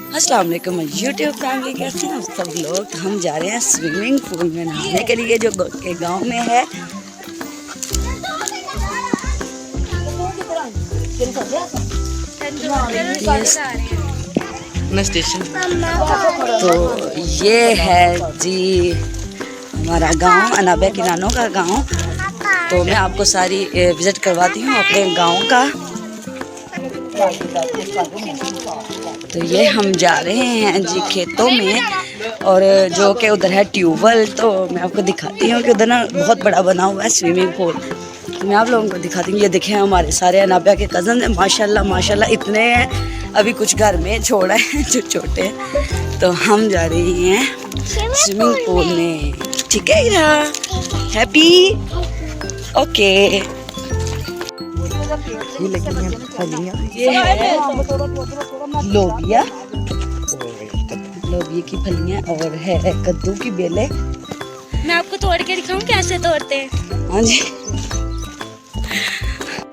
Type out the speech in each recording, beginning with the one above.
अस्सलाम वालेकुम YouTube family, कैसे हैं सब लोग। हम जा रहे हैं स्विमिंग पूल में नहाने के लिए जो के गांव में है। तो ये है जी हमारा गांव, अनाबिया की नानों का गांव। तो मैं आपको सारी विजिट करवाती हूँ अपने गांव का। तो ये हम जा रहे हैं जी खेतों में, और जो कि उधर है ट्यूबवेल। तो मैं आपको दिखाती हूँ कि उधर ना बहुत बड़ा बना हुआ है स्विमिंग पूल। तो मैं आप लोगों को दिखाती हूँ। ये देखें हमारे सारे अनाबिया के कज़न हैं, माशाल्लाह माशाल्लाह इतने हैं। अभी कुछ घर में छोड़ा है जो छोटे हैं। तो हम जा रहे हैं स्विमिंग पूल में, ठीक है इरा? Happy okay. ये लगी हैं फलियां, ये है लोबिया, लोबिया की फलियां, और है कद्दू की बेले। मैं आपको तोड़ के दिखाऊं कैसे तोड़ते हैं? हाँ जी,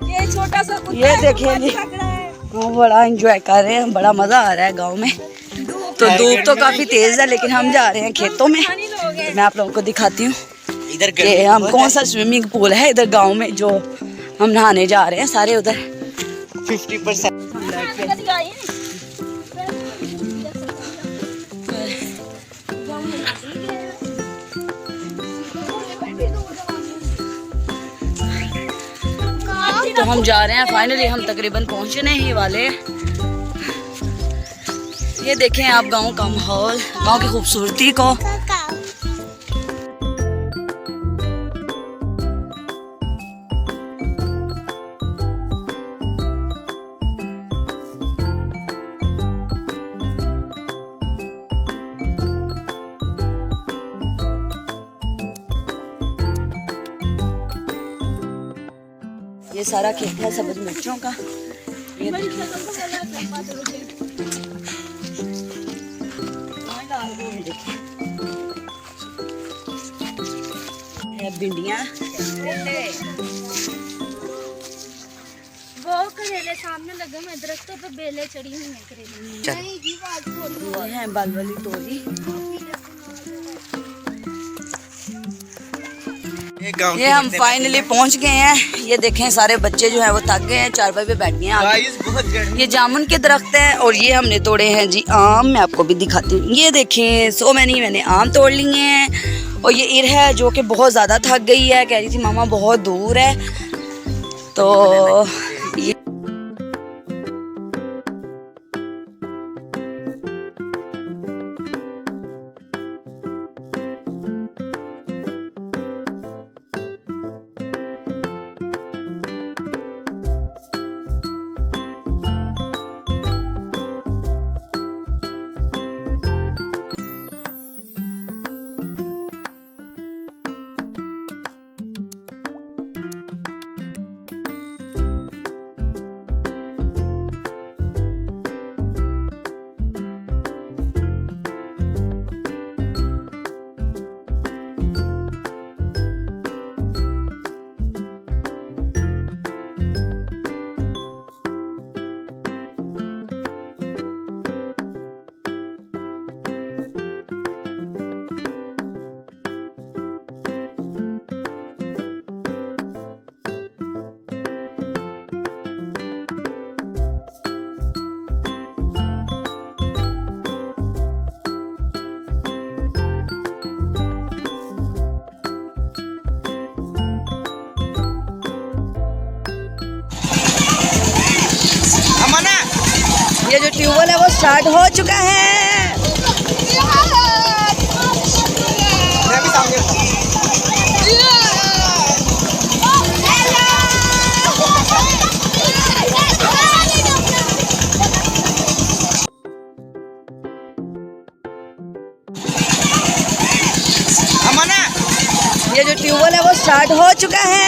ये छोटा सा ये देखिए जी, हाँ बड़ा एंजॉय कर रहे हैं, बड़ा मजा आ रहा है गांव में। तो धूप तो काफी तेज है, लेकिन हम जा रहे हैं खेतों में। तो मैं आप लोगों को दिखाती हूँ कि हम कौन सा स्विमिंग पूल है इधर गांव में जो हम नहाने जा रहे हैं सारे उधर। 50% तो हम जा रहे हैं फाइनली, हम तकरीबन पहुंचने ही वाले। ये देखें आप गांव का माहौल, गांव की खूबसूरती को। ये सारा खेत है सब्ज मिर्चों का। ये भिंडियाँ, वो करेले सामने लगे हुए दरख्तों पे बेलें चढ़ी हुई हैं करेले। ये है बाल वाली तोरी। ये हम फाइनली पहुंच गए हैं। ये देखें सारे बच्चे जो है वो थक गए हैं, चारपाई पे बैठ गए हैं। ये जामुन के दरख्त हैं, और ये हमने तोड़े हैं जी आम। मैं आपको भी दिखाती हूँ। ये देखें मैंने आम तोड़ लिए हैं। और ये इर है जो कि बहुत ज़्यादा थक गई है, कह रही थी मामा बहुत दूर है। तो ये ये जो ट्यूबवेल है वो स्टार्ट हो चुका है। ये जो ट्यूबवेल है वो स्टार्ट हो चुका है।